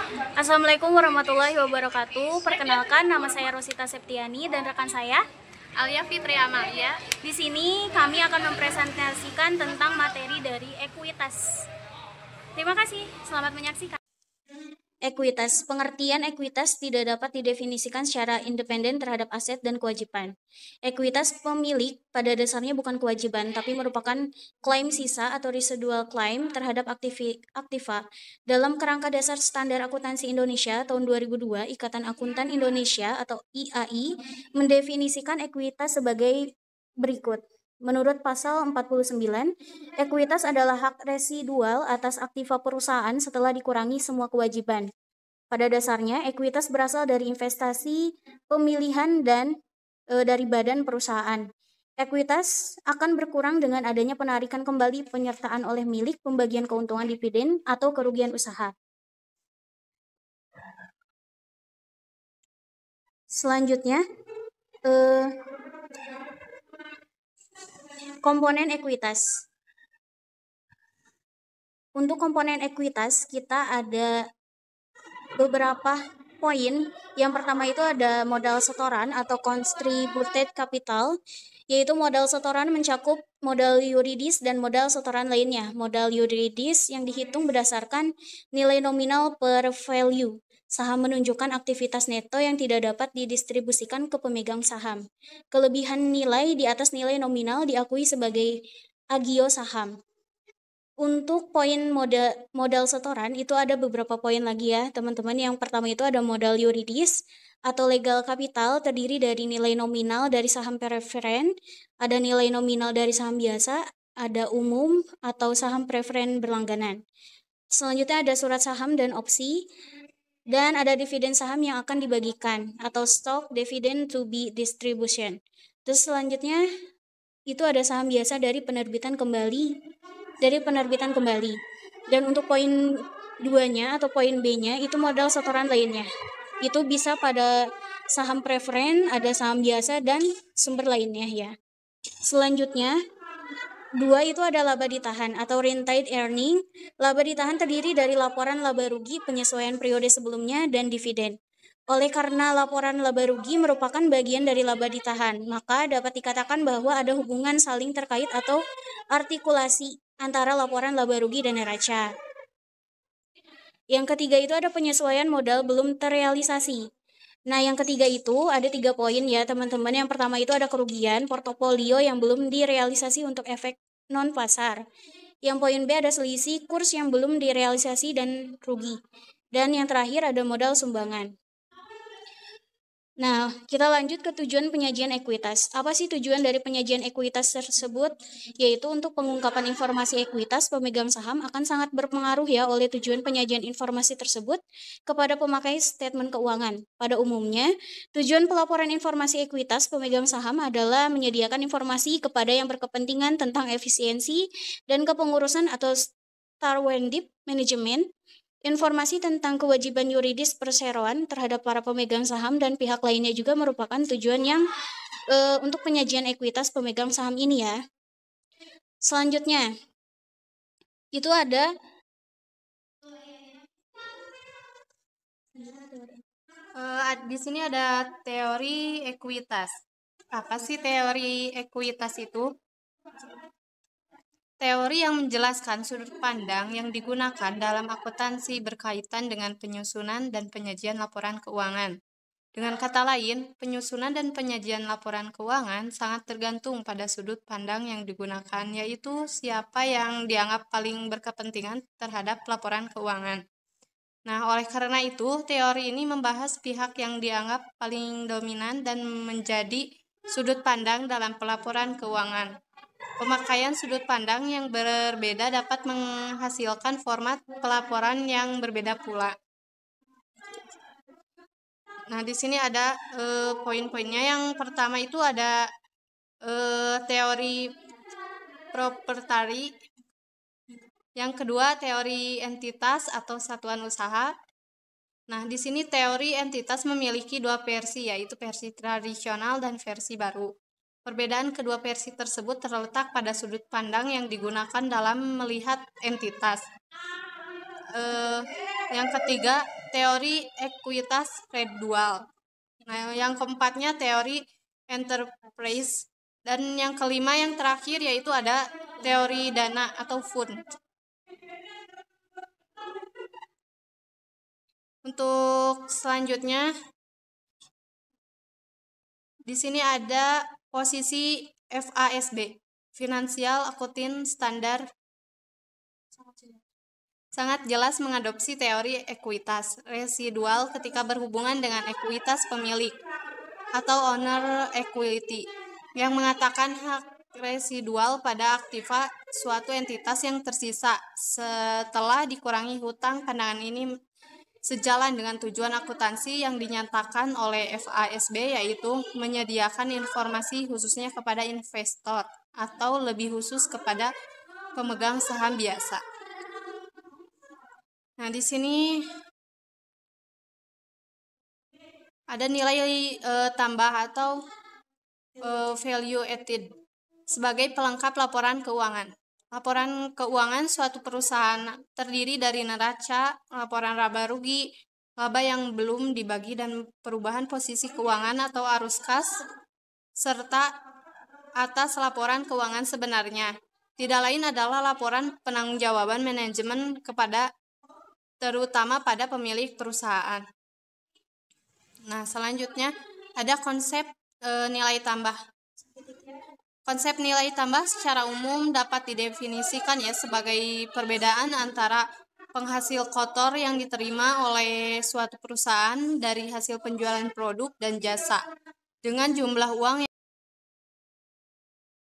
Assalamualaikum warahmatullahi wabarakatuh. Perkenalkan, nama saya Rosita Septiani dan rekan saya Alia Fitri Amalia. Di sini kami akan mempresentasikan tentang materi dari ekuitas. Terima kasih, selamat menyaksikan. Ekuitas. Pengertian ekuitas tidak dapat didefinisikan secara independen terhadap aset dan kewajiban. Ekuitas pemilik pada dasarnya bukan kewajiban, tapi merupakan klaim sisa atau residual claim terhadap aktiva. Dalam kerangka dasar standar akuntansi Indonesia tahun 2002, Ikatan Akuntan Indonesia atau IAI mendefinisikan ekuitas sebagai berikut. Menurut pasal 49, ekuitas adalah hak residual atas aktiva perusahaan setelah dikurangi semua kewajiban. Pada dasarnya, ekuitas berasal dari investasi, pemilihan, dan dari badan perusahaan. Ekuitas akan berkurang dengan adanya penarikan kembali penyertaan oleh milik, pembagian keuntungan dividen, atau kerugian usaha. Selanjutnya, komponen ekuitas. Untuk komponen ekuitas, kita ada beberapa poin. Yang pertama itu ada modal setoran atau contributed capital, yaitu modal setoran mencakup modal yuridis dan modal setoran lainnya. Modal yuridis yang dihitung berdasarkan nilai nominal per value. Saham menunjukkan aktivitas neto yang tidak dapat didistribusikan ke pemegang saham. Kelebihan nilai di atas nilai nominal diakui sebagai agio saham. Untuk poin modal setoran itu ada beberapa poin lagi ya teman-teman. Yang pertama itu ada modal yuridis atau legal capital, terdiri dari nilai nominal dari saham preferen, ada nilai nominal dari saham biasa, ada umum atau saham preferen berlangganan. Selanjutnya ada surat saham dan opsi, dan ada dividen saham yang akan dibagikan atau stock dividend to be distribution. Terus selanjutnya itu ada saham biasa dari penerbitan kembali. Dan untuk poin 2-nya atau poin B-nya itu modal setoran lainnya. Itu bisa pada saham preferen, ada saham biasa, dan sumber lainnya ya. Selanjutnya, 2 itu ada laba ditahan atau retained earning. Laba ditahan terdiri dari laporan laba rugi, penyesuaian periode sebelumnya, dan dividen. Oleh karena laporan laba rugi merupakan bagian dari laba ditahan, maka dapat dikatakan bahwa ada hubungan saling terkait atau artikulasi antara laporan laba rugi dan neraca. Yang ketiga itu ada penyesuaian modal belum terrealisasi. Nah, yang ketiga itu ada 3 poin ya teman-teman. Yang pertama itu ada kerugian portofolio yang belum direalisasi untuk efek non-pasar. Yang poin B ada selisih kurs yang belum direalisasi dan rugi. Dan yang terakhir ada modal sumbangan. Nah, kita lanjut ke tujuan penyajian ekuitas. Apa sih tujuan dari penyajian ekuitas tersebut? Yaitu untuk pengungkapan informasi ekuitas pemegang saham akan sangat berpengaruh ya oleh tujuan penyajian informasi tersebut kepada pemakai statement keuangan. Pada umumnya, tujuan pelaporan informasi ekuitas pemegang saham adalah menyediakan informasi kepada yang berkepentingan tentang efisiensi dan kepengurusan atau stewardship management, informasi tentang kewajiban yuridis perseroan terhadap para pemegang saham dan pihak lainnya juga merupakan tujuan yang untuk penyajian ekuitas pemegang saham ini ya. Selanjutnya, itu ada Di sini ada teori ekuitas. Apa sih teori ekuitas itu? Teori yang menjelaskan sudut pandang yang digunakan dalam akuntansi berkaitan dengan penyusunan dan penyajian laporan keuangan. Dengan kata lain, penyusunan dan penyajian laporan keuangan sangat tergantung pada sudut pandang yang digunakan, yaitu siapa yang dianggap paling berkepentingan terhadap laporan keuangan. Nah, oleh karena itu, teori ini membahas pihak yang dianggap paling dominan dan menjadi sudut pandang dalam pelaporan keuangan. Pemakaian sudut pandang yang berbeda dapat menghasilkan format pelaporan yang berbeda pula. Nah, di sini ada poin-poinnya. Yang pertama itu ada teori proprietary. Yang kedua, teori entitas atau satuan usaha. Nah, di sini teori entitas memiliki 2 versi, yaitu versi tradisional dan versi baru. Perbedaan kedua versi tersebut terletak pada sudut pandang yang digunakan dalam melihat entitas. Yang ketiga, teori ekuitas residual. Nah, yang keempatnya teori enterprise. Dan yang kelima yang terakhir yaitu ada teori dana atau fund. Untuk selanjutnya, di sini ada posisi FASB, Financial Accounting Standard, sangat jelas mengadopsi teori ekuitas residual ketika berhubungan dengan ekuitas pemilik atau owner equity, yang mengatakan hak residual pada aktiva suatu entitas yang tersisa setelah dikurangi hutang. Pandangan ini sejalan dengan tujuan akuntansi yang dinyatakan oleh FASB, yaitu menyediakan informasi khususnya kepada investor atau lebih khusus kepada pemegang saham biasa. Nah, di sini ada nilai tambah atau value added sebagai pelengkap laporan keuangan. Laporan keuangan suatu perusahaan terdiri dari neraca, laporan laba rugi, laba yang belum dibagi, dan perubahan posisi keuangan atau arus kas, serta atas laporan keuangan sebenarnya. Tidak lain adalah laporan penanggung-jawaban manajemen kepada terutama pada pemilik perusahaan. Nah, selanjutnya ada konsep nilai tambah. Konsep nilai tambah secara umum dapat didefinisikan sebagai perbedaan antara penghasil kotor yang diterima oleh suatu perusahaan dari hasil penjualan produk dan jasa dengan jumlah uang